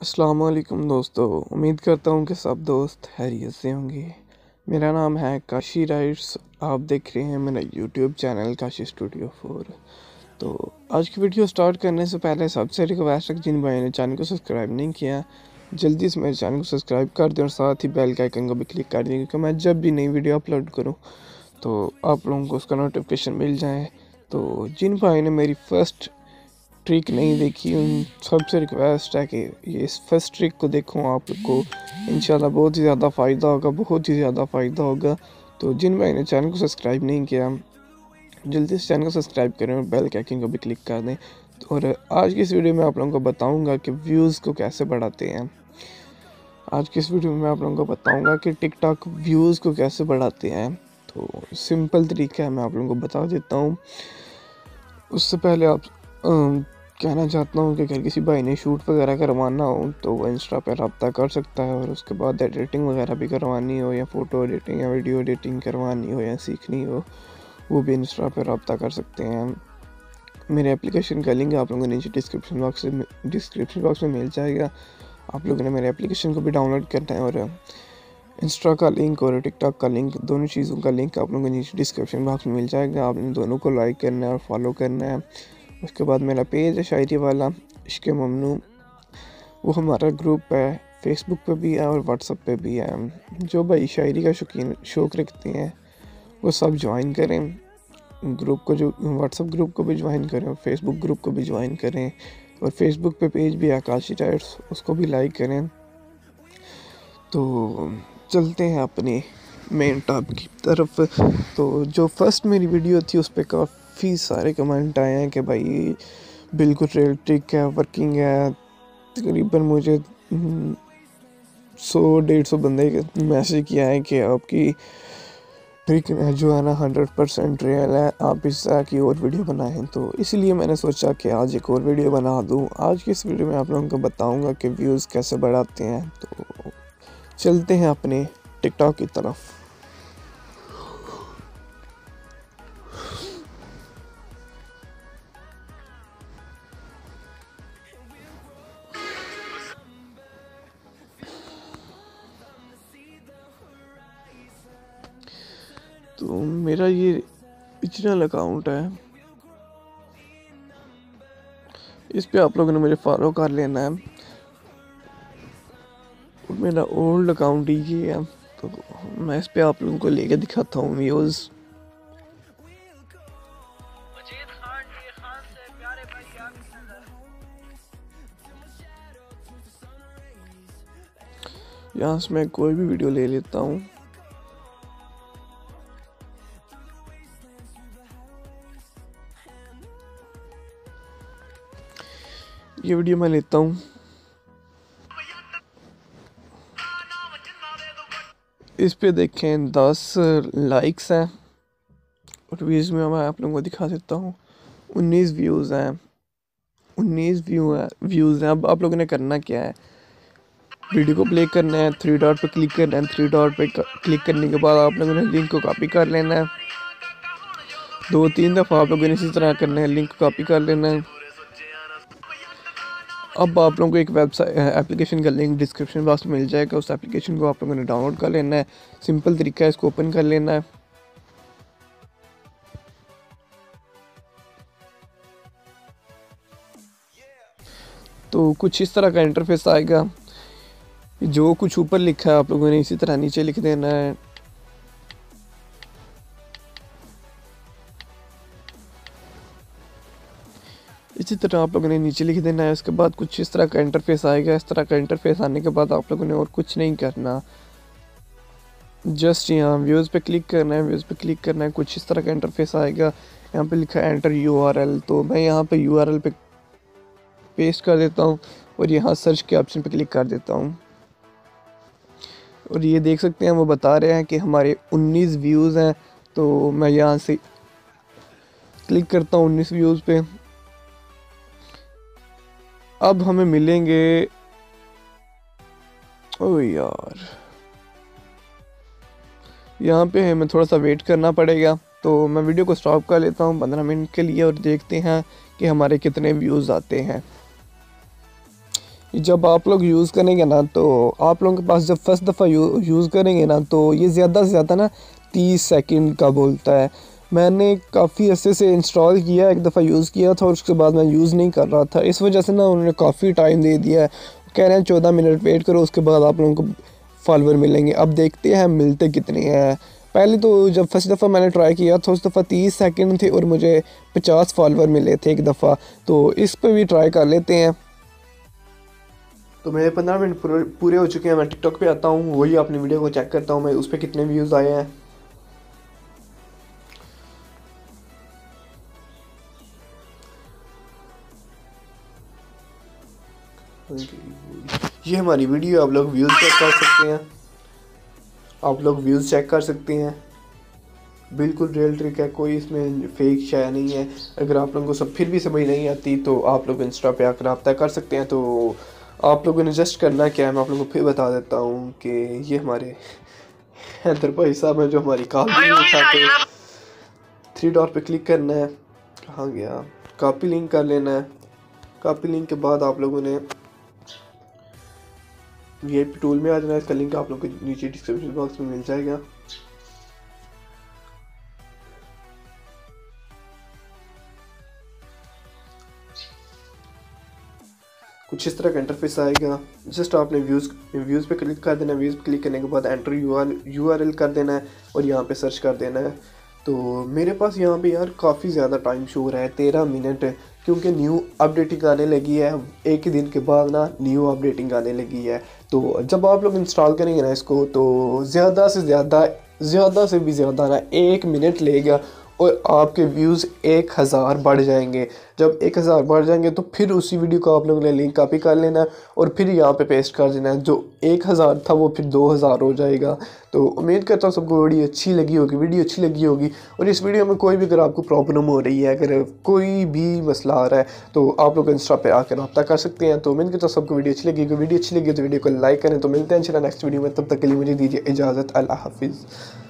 अस्सलाम वालेकुम दोस्तों। उम्मीद करता हूँ कि सब दोस्त खैरियत से होंगे। मेरा नाम है काशी राइट्स। आप देख रहे हैं मेरा यूट्यूब चैनल काशी स्टूडियो 4। तो आज की वीडियो स्टार्ट करने से पहले सबसे रिक्वेस्ट है कि जिन भाई ने चैनल को सब्सक्राइब नहीं किया जल्दी से मेरे चैनल को सब्सक्राइब कर दें और साथ ही बेल के आइकन को भी क्लिक कर दें, क्योंकि मैं जब भी नई वीडियो अपलोड करूँ तो आप लोगों को उसका नोटिफिकेशन मिल जाए। तो जिन भाई ने मेरी फ़र्स्ट ट्रिक नहीं देखी उन सबसे रिक्वेस्ट है कि ये इस फर्स्ट ट्रिक को देखो, आपको इंशाल्लाह बहुत ही ज़्यादा फ़ायदा होगा, बहुत ही ज़्यादा फ़ायदा होगा। तो जिन भाई ने चैनल को सब्सक्राइब नहीं किया जल्दी से चैनल को सब्सक्राइब करें और बेल के आइकन को भी क्लिक कर दें। और आज की इस वीडियो में आप लोगों को बताऊंगा कि व्यूज़ को कैसे बढ़ाते हैं। आज की इस वीडियो में आप लोगों को बताऊंगा कि टिकटॉक व्यूज़ को कैसे बढ़ाते हैं। तो सिंपल तरीका है, मैं आप लोगों को बता देता हूँ। उससे पहले आप कहना चाहता हूँ कि अगर किसी भाई ने शूट वगैरह करवाना हो तो वो इंस्टा पर रब्ता कर सकता है, और उसके बाद एडिटिंग वगैरह भी करवानी हो या फ़ोटो एडिटिंग या वीडियो एडिटिंग करवानी हो या सीखनी हो वो भी इंस्टा पर रब्ता कर सकते हैं। मेरे एप्लीकेशन का लिंक आप लोगों को नीचे डिस्क्रिप्शन बॉक्स में मिल जाएगा। आप लोगों ने मेरे एप्लीकेशन को भी डाउनलोड करना है, और इंस्टा का लिंक और टिकटॉक का लिंक, दोनों चीज़ों का लिंक आप लोगों को नीचे डिस्क्रिप्शन बॉक्स में मिल जाएगा। आपने दोनों को लाइक करना है और फॉलो करना है। उसके बाद मेरा पेज है शायरी वाला इश्क ममनू, वो हमारा ग्रुप है, फेसबुक पे भी है और व्हाट्सएप पे भी है। जो भाई शायरी का शौक़ रखते हैं वो सब ज्वाइन करें ग्रुप को, जो व्हाट्सएप ग्रुप को भी ज्वाइन करें और फेसबुक ग्रुप को भी ज्वाइन करें, और फेसबुक पे पेज भी है काशी राइट्स, उसको भी लाइक करें। तो चलते हैं अपने मेन टॉपिक की तरफ। तो जो फर्स्ट मेरी वीडियो थी उस पर काफ़ी सारे कमेंट आए हैं कि भाई बिल्कुल रियलिस्टिक है, वर्किंग है। तकरीबन मुझे 100-150 बंदे मैसेज किया है कि आपकी ट्रिक जो है ना 100% रियल है, आप इससे की और वीडियो बनाएं। तो इसलिए मैंने सोचा कि आज एक और वीडियो बना दूं। आज की इस वीडियो में आप लोगों को बताऊंगा कि व्यूज़ कैसे बढ़ाते हैं। तो चलते हैं अपने टिकटॉक की तरफ। तो मेरा ये ओरिजिनल अकाउंट है, इस पे आप लोगों ने मुझे फॉलो कर लेना है। और मेरा ओल्ड अकाउंट ही ये है, तो मैं इस पे आप लोगों को लेके दिखाता हूँ व्यूज़। यहाँ से मैं कोई भी वीडियो ले लेता हूँ। ये वीडियो मैं लेता हूँ, इस पे देखें 10 लाइक्स हैं, और व्यूज़ में मैं आप लोगों को दिखा देता हूँ 19 व्यूज़ हैं। 19 व्यूज़ हैं। अब आप लोगों ने करना क्या है, वीडियो को प्ले करना है, 3 डॉट पे क्लिक करना है। 3 डॉट पे क्लिक करने के बाद आप लोगों ने लिंक को कॉपी कर लेना है। 2-3 दफ़ा आप लोगों ने इसी तरह करना है, लिंक को कॉपी कर लेना है। अब आप लोगों को एक वेबसाइट एप्लीकेशन का लिंक डिस्क्रिप्शन बॉक्स में मिल जाएगा, उस एप्लीकेशन को आप लोगों ने डाउनलोड कर लेना है। सिंपल तरीका है, इसको ओपन कर लेना है। तो कुछ इस तरह का इंटरफेस आएगा, जो कुछ ऊपर लिखा है आप लोगों ने इसी तरह नीचे लिख देना है। इसी तरह आप लोगों ने नीचे लिख देना है। उसके बाद कुछ इस तरह का इंटरफेस आएगा। इस तरह का इंटरफेस आने के बाद आप लोगों ने और कुछ नहीं करना, जस्ट यहाँ व्यूज़ पे क्लिक करना है। व्यूज़ पे क्लिक करना है, कुछ इस तरह का इंटरफेस आएगा। यहाँ पे लिखा है एंटर यूआरएल, तो मैं यहाँ पे यूआरएल पे पेस्ट कर देता हूँ और यहाँ सर्च के ऑप्शन पे क्लिक कर देता हूँ। और ये देख सकते हैं वो बता रहे हैं कि हमारे 19 व्यूज़ हैं। तो मैं यहाँ से क्लिक करता हूँ 19 व्यूज़ पे। अब हमें मिलेंगे, ओ यार, यहाँ पे हमें थोड़ा सा वेट करना पड़ेगा। तो मैं वीडियो को स्टॉप कर लेता हूँ 15 मिनट के लिए और देखते हैं कि हमारे कितने व्यूज़ आते हैं। जब आप लोग यूज़ करेंगे ना, तो आप लोगों के पास जब फर्स्ट दफ़ा यूज़ करेंगे ना, तो ये ज़्यादा से ज़्यादा ना 30 सेकंड का बोलता है। मैंने काफ़ी अच्छे से इंस्टॉल किया, एक दफ़ा यूज़ किया था और उसके बाद मैं यूज़ नहीं कर रहा था, इस वजह से ना उन्होंने काफ़ी टाइम दे दिया है। कह रहे हैं 14 मिनट वेट करो, उसके बाद आप लोगों को फॉलोवर मिलेंगे। अब देखते हैं मिलते कितने हैं। पहले तो जब फर्स्ट दफ़ा मैंने ट्राई किया था उस दफ़ा 30 सेकंड थे और मुझे 50 फॉलोवर मिले थे एक दफ़ा, तो इस पर भी ट्राई कर लेते हैं। तो मेरे 15 मिनट पूरे हो चुके हैं। मैं टिकटॉक पे आता हूँ, वही अपनी वीडियो को चेक करता हूँ मैं उस पर कितने व्यूज़ आए हैं। ये हमारी वीडियो, आप लोग व्यूज़ चेक कर सकते हैं, बिल्कुल रियल ट्रिक है, कोई इसमें फेक शाया नहीं है। अगर आप लोगों को सब फिर भी समझ नहीं आती तो आप लोग इंस्टा पे आकर रब्ता कर सकते हैं। तो आप लोगों ने जस्ट करना क्या है मैं आप लोगों को फिर बता देता हूँ कि ये हमारे हैदर भाई साहब हैं जो हमारी कॉल भी नहीं उठाते। 3 डॉट पे क्लिक करना है, कहाँ गया, कॉपी लिंक कर लेना है। कॉपी लिंक के बाद आप लोगों ने VIP टूल में आ जाना है। इसका लिंक आप लोगों को नीचे डिस्क्रिप्शन बॉक्स में मिल जाएगा। कुछ इस तरह का इंटरफेस आएगा। जस्ट आपने व्यूज़ पे क्लिक कर देना है। व्यूज़ पे क्लिक करने के बाद एंटर URL कर देना है और यहाँ पे सर्च कर देना है। तो मेरे पास यहाँ पे यार काफ़ी ज़्यादा टाइम शो हो रहा है, 13 मिनट, क्योंकि न्यू अपडेटिंग आने लगी है। एक ही दिन के बाद ना न्यू अपडेटिंग आने लगी है। तो जब आप लोग इंस्टॉल करेंगे ना इसको, तो ज़्यादा से भी ज़्यादा ना 1 मिनट लेगा और आपके व्यूज़ 1000 बढ़ जाएंगे। जब 1000 बढ़ जाएंगे तो फिर उसी वीडियो को आप लोगों ने लिंक कॉपी कर लेना है और फिर यहाँ पे पेस्ट कर देना है। जो 1000 था वो फिर 2000 हो जाएगा। तो उम्मीद करता हूँ सबको वीडियो अच्छी लगी होगी। और इस वीडियो में कोई भी अगर आपको प्रॉब्लम हो रही है, अगर कोई भी मसला आ रहा है, तो आप लोग इंस्टा पे आकर रब्ता कर सकते हैं। तो उम्मीद करता हूँ सबको वीडियो अच्छी लगी तो वीडियो को लाइक करें। तो मिलते हैं इंशाल्लाह नेक्स्ट वीडियो में, तब तक के लिए मुझे दीजिए इजाज़त। अल्लाह हाफिज़।